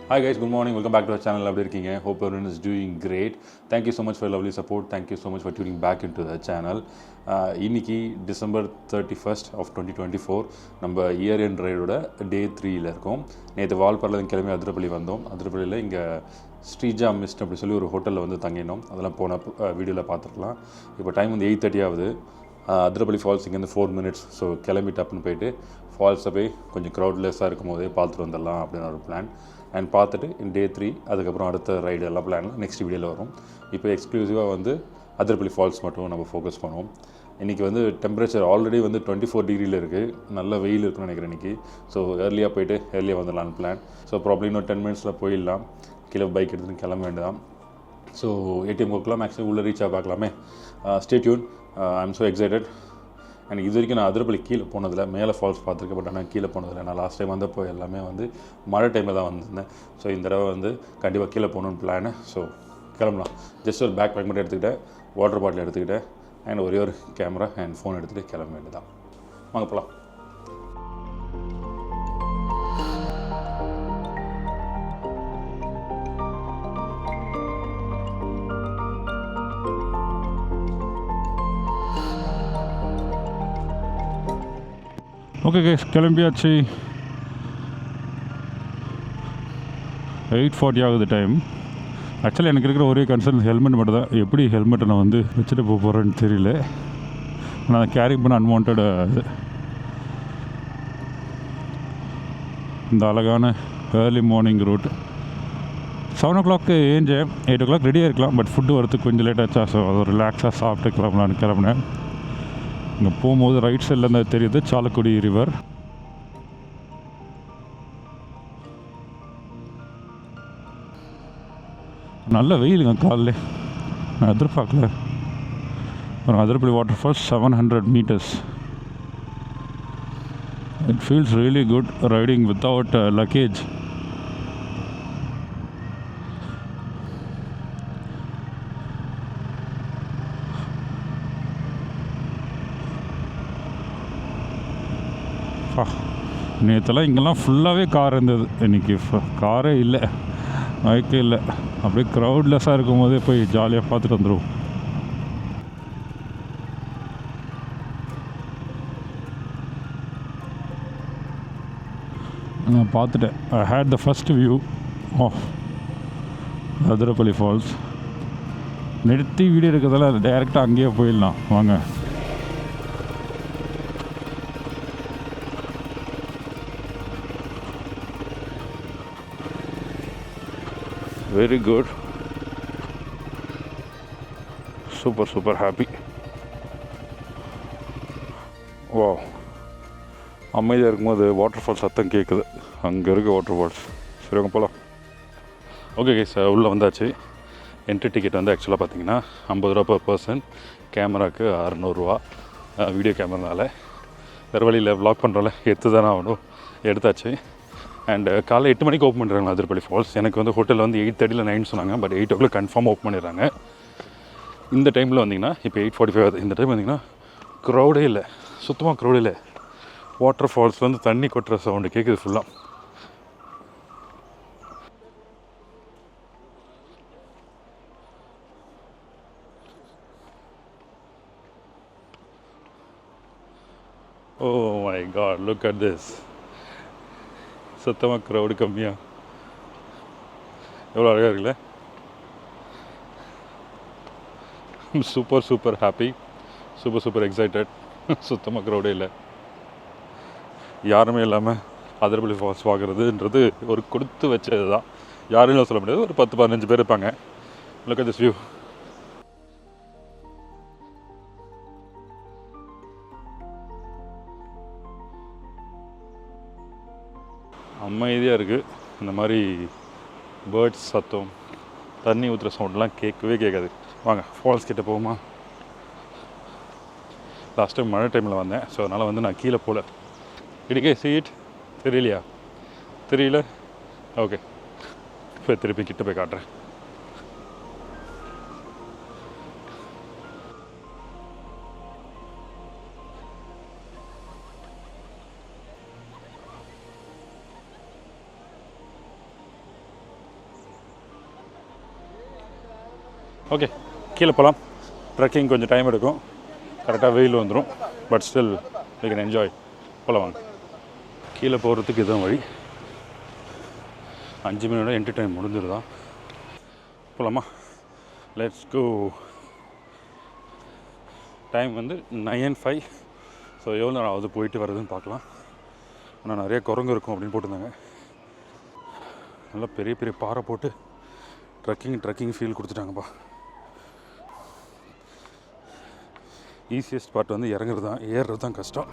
Hi guys, good morning. Welcome back to our channel. How are you? Hope everyone is doing great. Thank you so much for your lovely support. Thank you so much for tuning back into the channel. இன்னைக்கு December 31st of 2024 நம்ம year end ரைடோட டே 3ல் இருக்கோம். நேற்று வால்பாறையில் கிளம்பி அதிரப்பள்ளி வந்தோம். அதிரப்பள்ளியில் இங்கே Sreeja mist அப்படி சொல்லி ஒரு ஹோட்டலில் வந்து தங்கினோம். அதெல்லாம் போன வீடியோவில் பார்த்துருக்கலாம். இப்போ டைம் வந்து 8:30 ஆகுது. அதிரப்பள்ளி ஃபால்ஸ் இங்கேருந்து 4 minutes. ஸோ கிளம்பி டப்புன்னு போயிட்டு ஃபால்ஸை போய் கொஞ்சம் க்ரௌட்லெஸ்ஸாக இருக்கும் போதே பார்த்துட்டு வந்துடலாம் அப்படின்னு ஒரு பிளான். அண்ட் பார்த்துட்டு டே 3 அதுக்கப்புறம் அடுத்த ரைடு எல்லாம் பிளான்லாம் நெக்ஸ்ட் வீடியோவில் வரும். இப்போ எக்ஸ்க்ளூசிவாக வந்து அதிரப்பள்ளி ஃபால்ஸ் மட்டும் நம்ம ஃபோக்கஸ் பண்ணுவோம். இன்றைக்கி வந்து டெம்பரேச்சர் ஆல்ரெடி வந்து 24 டிகிரியில் இருக்குது. நல்ல வெயில் இருக்குன்னு நினைக்கிறேன் இன்றைக்கி. ஸோ ஏர்லியாக போய்ட்டு ஏர்லியாக வந்துடலான்னு பிளான். ஸோ ப்ராப்ளம் இன்னும் 10 minutes போயிடலாம். கீழே பைக் எடுத்துகிட்டு கிளம்ப வேண்டியதான். So ATM போக்கலாம். மேக்ஸிமம் உள்ளே ரீச் ஆக பார்க்கலாமே. Stay tune. I am so excited. எனக்கு இது வரைக்கும் நான் அதிரப்பள்ளி கீழே போனதில்லை. மேலே ஃபால்ஸ் பார்த்துருக்கேன், பட் ஆனால் கீழே போனதில்லை. நான் லாஸ்ட் டைம் வந்தப்போ எல்லாமே வந்து மழை டைமில் தான் வந்திருந்தேன். ஸோ இந்த தடவை வந்து கண்டிப்பாக கீழே போகணுன்னு பிளானு. ஸோ கிளம்பலாம். ஜஸ்ட் ஒரு பேக் மட்டும் எடுத்துக்கிட்டேன், வாட்டர் பாட்டில் எடுத்துக்கிட்டேன், அண்ட் ஒரே ஒரு கேமரா அண்ட் ஃபோன் எடுத்துகிட்டு கிளம்ப வேண்டியதான். வாங்க போகலாம். ஓகே கேஸ், கிளம்பியாச்சு. 8:40 ஆகுது டைம். ஆக்சுவலி எனக்கு இருக்கிற ஒரே கன்சர்ன் ஹெல்மெட் மட்டும் தான். எப்படி ஹெல்மெட்டை நான் வந்து வச்சுட்டு போக போகிறேன்னு தெரியல. நான் கேரி பண்ண அன்வான்ட் இது. இந்த அழகான early morning root. 7 o'clock ஏஞ்சேன். 8 o'clock ரெடியாக இருக்கலாம், பட் ஃபுட்டு வரதுக்கு கொஞ்சம் லேட் ஆச்சா. ஸோ அது ரிலாக்ஸாக சாப்பிட்டு கிளம்பலான்னு கிளம்புனேன். இங்கே போகும்போது ரைட் சைடில் இருந்து தெரியுது சாலக்குடி ரிவர். நல்ல வெயிலுங்க காலைல. நான் எதிர்பார்க்கல. ஒரு Athirappilly waterfalls 700 meters. It feels really good riding without luggage. நேற்றுலாம் இங்கெல்லாம் ஃபுல்லாகவே கார் இருந்தது. இன்றைக்கி காரே இல்லை, பைக்கே இல்லை. அப்படியே க்ரௌட்லெஸ்ஸாக இருக்கும் போதே போய் ஜாலியாக பார்த்துட்டு வந்துடுவோம். நான் பார்த்துட்டேன். I hate the first view of Athirappilly falls. நிறுத்தி வீடியோ இருக்கிறதால டைரெக்டாக அங்கேயே போயிடலாம். வாங்க. Very good. Super happy. Wow. அமைதியாக இருக்கும்போது வாட்டர் ஃபால்ஸ் சத்தம் கேட்குது. அங்கே இருக்குது வாட்டர் ஃபால்ஸ். சரி, அங்கே போகலாம். ஓகே கைஸ், உள்ளே வந்தாச்சு. என்ட்ரி டிக்கெட் வந்து ஆக்சுவலாக பார்த்தீங்கன்னா 50 ரூபா per person. கேமராவுக்கு 600 ரூபா. வீடியோ கேமரானால வேறு வழியில் வ்ளாக் பண்ணுறோம்ல, எடுத்து தானே ஆகணும். எடுத்தாச்சு. அண்ட் காலை 8 மணிக்கு ஓப்பன் பண்ணுறாங்க அதிரப்பள்ளி ஃபால்ஸ். எனக்கு வந்து ஹோட்டலில் வந்து 8:30 9 சொன்னாங்க, பட் 8 o'clock கன்ஃபார்மாக ஓப்பன் பண்ணிடுறாங்க. இந்த டைமில் வந்திங்கன்னா இப்போ 8:45 ஆகுது. இந்த டைம் வந்திங்கன்னா க்ரௌடே இல்லை, சுத்தமாக க்ரௌடே இல்லை. வாட்டர் ஃபால்ஸ் வந்து தண்ணி கொட்டுற சவுண்டு கேட்குது ஃபுல்லாக. Oh my God, look at this. சுத்தமாக க்ரௌடு கம்மியாக. எவ்வளோ அழகாக இருக்குல்ல. Super happy, super excited. சுத்தமாக க்ரௌடே இல்லை, யாருமே இல்லாமல் அதிரப்பள்ளி ஃபால்ஸ் பார்க்குறதுன்றது ஒரு கொடுத்து வச்சது தான். யாரும் சொல்ல முடியாது. ஒரு 10-15 பேர் இருப்பாங்க. Look at this view. அமைதியாக இருக்குது. இந்த மாதிரி பேர்ட்ஸ் சத்தம், தண்ணி ஊற்றுற சவுண்ட்லாம் கேட்கவே கேட்காது. வாங்க ஃபால்ஸ் கிட்டே போகுமா. லாஸ்ட் டைம் மழை டைமில் வந்தேன், ஸோ அதனால் வந்து நான் கீழே போகல. இடிக்கே சீட் தெரியலையா? தெரியல. ஓகே, இப்போ திருப்பி கிட்ட போய் காட்டுறேன். ஓகே, கீழே போகலாம். ட்ரெக்கிங் கொஞ்சம் டைம் எடுக்கும், கரெக்டாக வெயில் வந்துடும், but still we can enjoy. போகலாம் வாங்க. கீழே போகிறதுக்கு இதுதான் வழி. 5 மணியோட என்ட்ரி டைம் முடிஞ்சிருதான். போகலாமா? Let's go. டைம் வந்து 9:05. ஸோ எவ்வளோ நேரம் ஆகுது போயிட்டு வர்றதுன்னு பார்க்கலாம். ஆனால் நிறைய குரங்கு இருக்கும் அப்படின்னு போட்டிருந்தாங்க. நல்லா பெரிய பெரிய பாறை போட்டு ட்ரெக்கிங் ஃபீல் கொடுத்துட்டாங்கப்பா. ஈஸியஸ்ட் பார்ட் வந்து இறங்குறது தான், ஏறுறது தான் கஷ்டம்.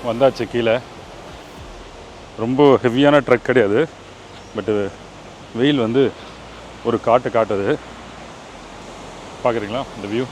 வந்தாச்சு கீழே. ரொம்ப ஹெவியான ட்ரக் கிடையாது, பட்டு வெயில் வந்து ஒரு காட்டுது. பார்க்குறீங்களா இந்த view?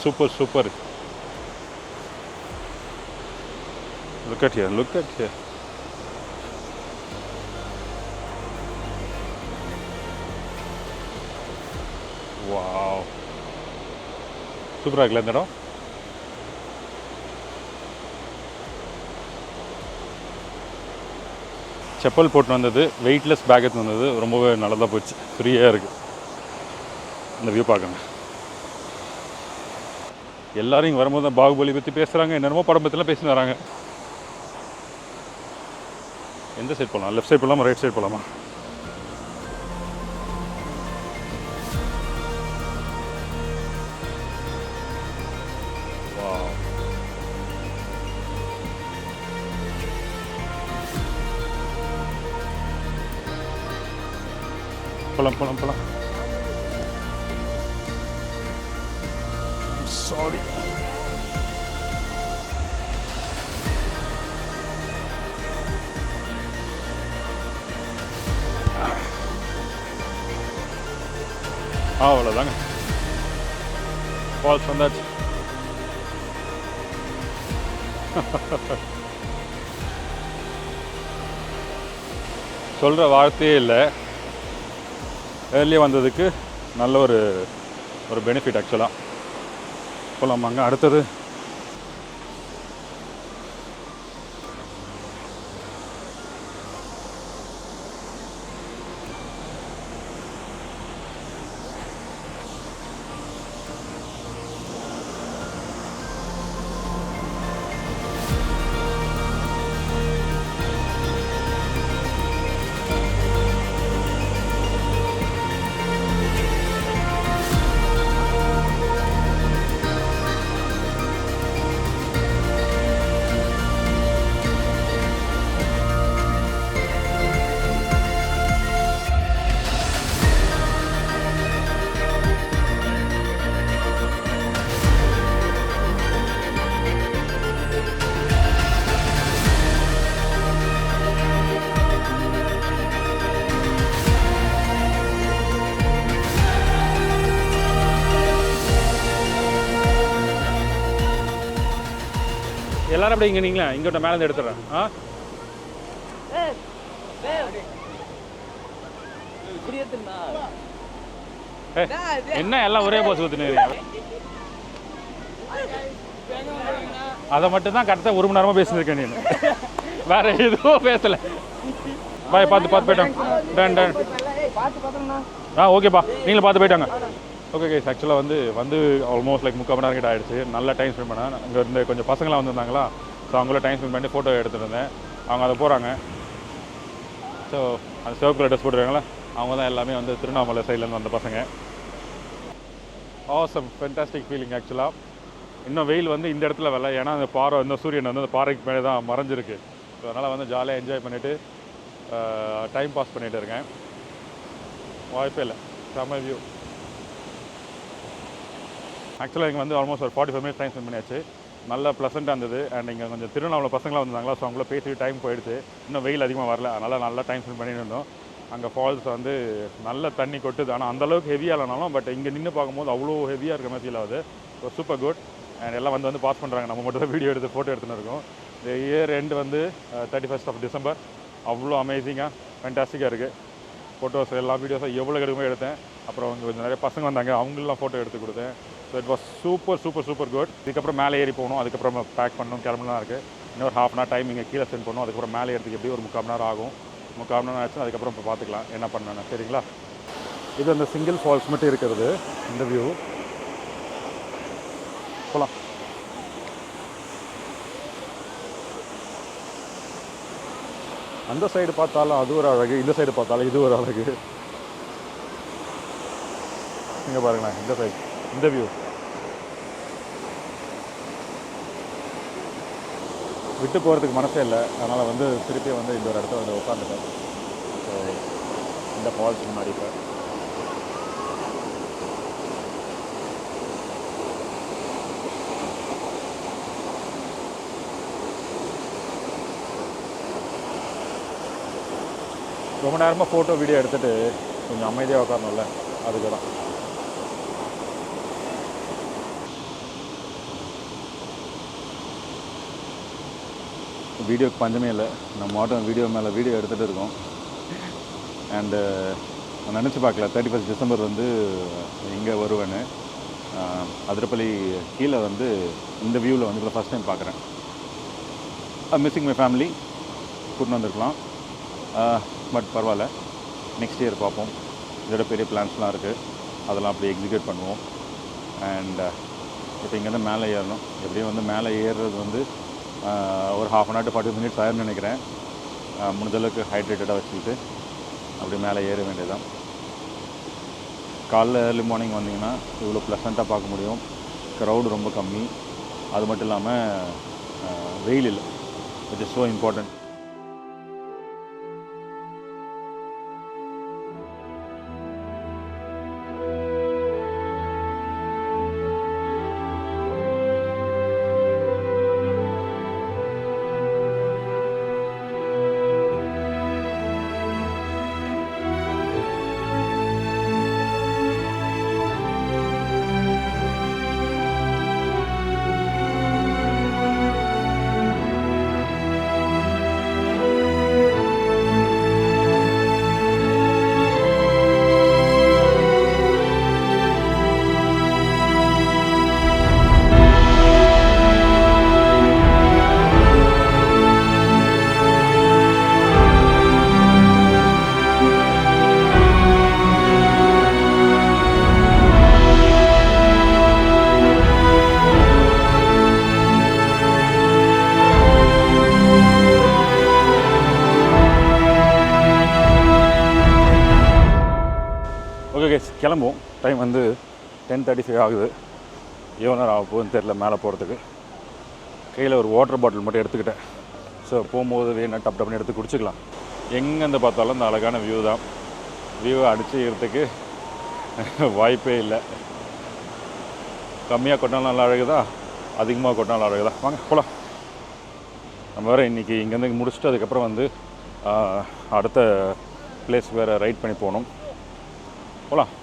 Super. Look at here. Wow, சூப்பராக இருக்குல்ல இந்த இடம்? செப்பல் போட்டு வந்தது, வெயிட்லெஸ் பேக் எடுத்து வந்தது, ரொம்பவே நல்லதாக போச்சு. ஃப்ரீயாக இருக்குது. இந்த வியூ பார்க்கணும். எல்லோரும் இங்கே வரும்போது தான் பாகுபலி பற்றி பேசுகிறாங்க, என்னென்னமோ படம் பற்றிலாம் பேசின்னு வராங்க. எந்த சைட் போகலாம்? லெஃப்ட் சைட் போகலாமா, ரைட் சைட் போகலாமா? போகலாம். சாரி. அவ்வளோதாங்க, ஃபால்ஸ் வந்தாச்சு. சொல்கிற வார்த்தையே இல்லை. ஏர்லியாக வந்ததுக்கு நல்ல ஒரு பெனிஃபிட் ஆக்சுவலாக. போகலாமாங்க அடுத்தது? எல்லாரும் அப்படி இங்கே நீங்களா இங்கிட்ட மேலே எடுத்துடுறேன். என்ன எல்லாம் ஒரே போஸ் ஊற்றுனீங்க? அதை மட்டும் தான் கரெக்டாக 1 மணி நேரமாக பேசியிருக்கேன். நீ வேற எதுவும் பேசலை. பாய், பார்த்து போயிட்டாங்க. டன் ஓகேப்பா, நீங்களும் பார்த்து போயிட்டாங்க. ஓகே கைஸ், ஆக்சுவலாக வந்து ஆல்மோஸ்ட் லைக் 3/4 மணி நேரம் கிட்ட ஆகிடுச்சு. நல்லா டைம் ஸ்பெண்ட் பண்ணேன். அங்கே இருந்து கொஞ்சம் பசங்களாம் வந்திருந்தாங்களா, ஸோ அவங்கள டைம் ஸ்பெண்ட் பண்ணி ஃபோட்டோ எடுத்துகிட்டு இருந்தேன். அவங்க அதை போகிறாங்க. ஸோ அந்த சிவப்பு கலர் ட்ரெஸ் போட்டுருக்காங்களா, அவங்க தான் எல்லாமே வந்து திருவண்ணாமலை சைட்லேருந்து வந்த பசங்க. ஆசம், ஃபென்டாஸ்டிக் ஃபீலிங் ஆக்சுவலாக. இன்னும் வெயில் வந்து இந்த இடத்துல வரல, ஏன்னா அந்த பாறை வந்து சூரியன் வந்து அந்த பாறைக்கு மேலே தான் மறைஞ்சிருக்கு. ஸோ அதனால் வந்து ஜாலியாக என்ஜாய் பண்ணிவிட்டு டைம் பாஸ் பண்ணிகிட்டு இருக்கேன். வாய்ப்பே இல்லை, செம்ம வியூ. ஆக்சுவலாக இங்கே வந்து ஆல்மோஸ்ட் ஒரு 45 மினிட்ஸ் டைம் ஸ்பெண்ட் பண்ணியாச்சு. நல்ல ப்ளசண்ட்டாக இருந்தது. அண்ட் இங்கே கொஞ்சம் திருவண்ணாமலை பசங்களாம் வந்தாங்களா, ஸோ அவங்கள பேசிட்டு டைம் போயிடுச்சு. இன்னும் வெயில் அதிகமாக வரல, அதனால் நல்லா டைம் ஸ்பெண்ட் பண்ணிட்டு இருந்தோம். அங்கே ஃபால்ஸ் வந்து நல்ல தண்ணி கொட்டுது, ஆனால் அந்தளவுக்கு ஹெவியாக இல்லைனாலும் பட் இங்கே நின்று பார்க்கும்போது அவ்வளோ ஹெவியாக இருக்க மாதிரி ஃபீல் ஆகுது. So super good. அண்ட் எல்லாம் வந்து பாஸ் பண்ணுறாங்க, நம்ம மட்டும் தான் வீடியோ எடுத்து ஃபோட்டோ எடுத்துன்னு இருக்கோம். இந்த இயர் எண்டு வந்து 31st of December அவ்வளோ அமேசிங்காக ஃபேண்டாஸ்டிக்காக இருக்குது. ஃபோட்டோஸ் எல்லா வீடியோஸும் எவ்வளோ எடுக்குமே எடுத்தேன். அப்புறம் அவங்க கொஞ்சம் நிறைய பசங்க வந்தாங்க, அவங்களெலாம் ஃபோட்டோ எடுத்து கொடுத்தேன். So it was super good. இதுக்கப்புறம் மேலே ஏறி போகணும், அதுக்கப்புறம் பேக் பண்ணணும், கிளம்பலாம் இருக்குது. இன்னொரு ½ hour டைம் இங்கே கீழே ஸ்பெண்ட் பண்ணணும். அதுக்கப்புறம் மேலே ஏறதுக்கு எப்படி ஒரு 3/4 மணி நேரம் ஆகும். 3/4 மணி நேரம் ஆச்சு, அதுக்கப்புறம் இப்போ பார்த்துக்கலாம் என்ன பண்ணணும். சரிங்களா? இது அந்த சிங்கிள் ஃபால்ஸ் மட்டும் இருக்கிறது இந்த வியூ. போகலாம். அந்த சைடு பார்த்தாலும் அது ஒரு அழகு, இந்த சைடு பார்த்தாலும் இது ஒரு அழகு. இங்கே பாருங்களேன், இந்த சைடு இந்த வியூ விட்டு போகிறதுக்கு மனசே இல்லை. அதனால் வந்து திருப்பி வந்து இந்த ஒரு இடத்துல வந்து உட்காந்துட்டேன். ஸோ இந்த ஃபால்ஸ் முன்னாடி இப்போ ரொம்ப நேரமாக ஃபோட்டோ வீடியோ எடுத்துகிட்டு கொஞ்சம் அமைதியாக உட்காரணும்ல, அதுக்கு தான். வீடியோக்கு பஞ்சமே இல்லை, நம்ம மாட்டம் வீடியோ மேலே வீடியோ எடுத்துகிட்டு இருக்கோம். அண்டு நான் நினச்சி பார்க்கல 31st December வந்து இங்கே வருவேன்னு. அதிரப்பள்ளி கீழே வந்து இந்த வியூவில் வந்து இப்போ ஃபஸ்ட் டைம் பார்க்குறேன். மிஸ்ஸிங் மை ஃபேமிலி கூட்டின்னு வந்திருக்கலாம், பட் பரவாயில்ல, நெக்ஸ்ட் இயர் பார்ப்போம். இதோட பெரிய பிளான்ஸ்லாம் இருக்குது, அதெல்லாம் அப்படியே எக்ஸிக்யூட் பண்ணுவோம். அண்ட் இப்போ இங்கேருந்து மேலே ஏறணும். எப்படியும் வந்து மேலே ஏறுறது வந்து ஒரு ½ hour to 40 minutes ஆயிரும்னு நினைக்கிறேன். முடிஞ்சளவுக்கு ஹைட்ரேட்டடாக வச்சுக்கிட்டு அப்படி மேலே ஏற வேண்டியதான். காலைல ஏர்லி மார்னிங் வந்தீங்கன்னா இவ்வளோ ப்ளசண்ட்டாக பார்க்க முடியும். க்ரௌடு ரொம்ப கம்மி, அது மட்டும் இல்லாமல் வெயில் இல்லை, விச் இஸ் ஸோ இம்பார்ட்டன்ட். கிளம்புவோம். டைம் வந்து 10:35 ஆகுது. எவ்வளோ நேரம் ஆக போகுதுன்னு தெரில மேலே போகிறதுக்கு. கையில் ஒரு வாட்டர் பாட்டில் மட்டும் எடுத்துக்கிட்டேன். ஸோ போகும்போது வேணா டப் டப்னு எடுத்து குடிச்சிக்கலாம். எங்கேருந்து பார்த்தாலும் இந்த அழகான வியூ தான். வியூவை அடிச்சுக்கிறதுக்கு வாய்ப்பே இல்லை. கம்மியாக கொட்டினாலும் நல்லா அழகுதா, அதிகமாக கொட்டினாலும் அழகுதா. வாங்க போகலாம். நம்ம வேறு இன்றைக்கி இங்கேருந்து முடிச்சுட்டு அதுக்கப்புறம் வந்து அடுத்த பிளேஸ் வேறு ரைட் பண்ணி போகணும். போகலாம்.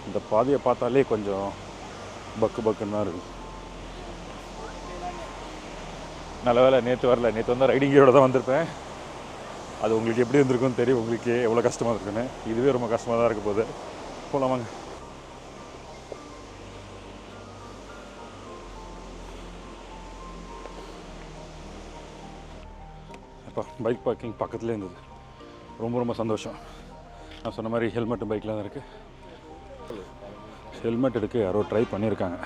இந்த பாதையை பார்த்தாலே கொஞ்சம் பக்குன்னு தான் இருக்குது. நல்ல வேலை நேற்று வரல. நேற்று வந்து ரைடிங்கோடு தான் வந்திருப்பேன். அது உங்களுக்கு எப்படி இருந்திருக்குன்னு தெரியும், உங்களுக்கு எவ்வளோ கஷ்டமாக இருக்குன்னு. இதுவே ரொம்ப கஷ்டமாக தான் இருக்க போகுது. போகலாம் வாங்க. இப்போ பைக் பார்க்கிங் பக்கத்துலேயே இருந்தது. ரொம்ப சந்தோஷம். நான் சொன்ன மாதிரி ஹெல்மெட்டு பைக்கில் தான் இருக்குது. ஹெல்மெட் எடுக்க யாரோ ட்ரை பண்ணியிருக்காங்க.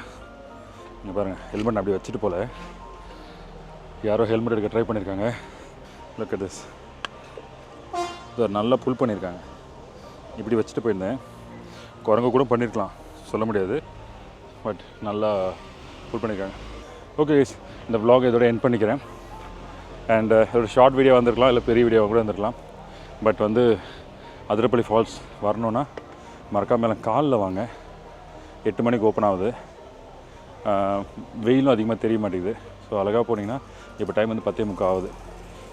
இங்கே பாருங்கள், ஹெல்மெட் அப்படி வச்சுட்டு போல யாரோ ஹெல்மெட் எடுக்க ட்ரை பண்ணியிருக்காங்க. Look at this. இது நல்லா புல் பண்ணியிருக்காங்க. இப்படி வச்சுட்டு போயிருந்தேன். குரங்கு கூட பண்ணியிருக்கலாம், சொல்ல முடியாது, பட் நல்லா புல் பண்ணியிருக்காங்க. ஓகே, இந்த vlog இதோட எண்ட் பண்ணிக்கிறேன். அண்ட் ஒரு ஷார்ட் வீடியோ வந்திருக்கலாம், இல்லை பெரிய வீடியோ கூட வந்திருக்கலாம். பட் வந்து அதிரப்பள்ளி ஃபால்ஸ் வரணுன்னா மறக்காமல் காலில் வாங்க. 8 மணிக்கு ஓப்பன் ஆகுது. வெயிலும் அதிகமாக தெரிய மாட்டேங்குது. ஸோ அழகாக போனீங்கன்னா இப்போ டைம் வந்து 10:45 ஆகுது.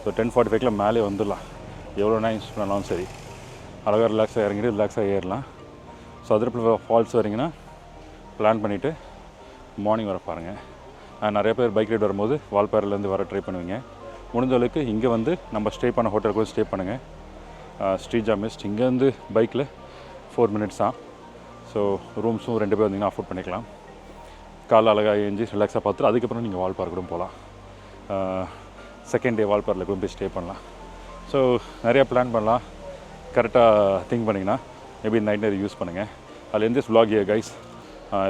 ஸோ 10:45 மேலே வந்துடலாம். எவ்வளோ நேரம் யூஸ் பண்ணாலும் சரி, அழகாக ரிலாக்ஸாக இறங்கிட்டு ரிலாக்ஸாக ஏறலாம். ஸோ அதிரப்பள்ளி ஃபால்ஸ் வரீங்கன்னா பிளான் பண்ணிவிட்டு மார்னிங் வர பாருங்கள். நிறைய பேர் பைக் ரைட் வரும்போது வால்பாறையிலேருந்து வர ட்ரை பண்ணுவீங்க. முடிஞ்ச அளவுக்கு இங்கே வந்து நம்ம ஸ்டே பண்ண ஹோட்டலுக்கு ஸ்டே பண்ணுங்கள். ஸ்ரீஜா மிஸ்ட் இங்கேருந்து பைக்கில் 4 minutes தான். ஸோ ரூம்ஸும் 2 பேர் வந்தீங்கன்னா அஃபோர்ட் பண்ணிக்கலாம். காலைல அழகாக ஏஞ்சி ரிலாக்ஸாக பார்த்துட்டு அதுக்கப்புறம் நீங்கள் வால்பாறை கூட போகலாம். செகண்ட் டே வால்பாறையில் கூட போய் ஸ்டே பண்ணலாம். ஸோ நிறையா பிளான் பண்ணலாம். கரெக்டாக திங்க் பண்ணிங்கன்னா மேபி நைட் நேரம் யூஸ் பண்ணுங்கள். அதில் எந்த vlog here guys.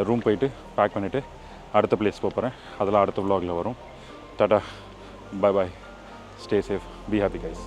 ரூம் போயிட்டு பேக் பண்ணிவிட்டு அடுத்த பிளேஸ் போகிறேன். அதெல்லாம் அடுத்த vlogல வரும். Tata, bye bye, stay safe, be happy guys.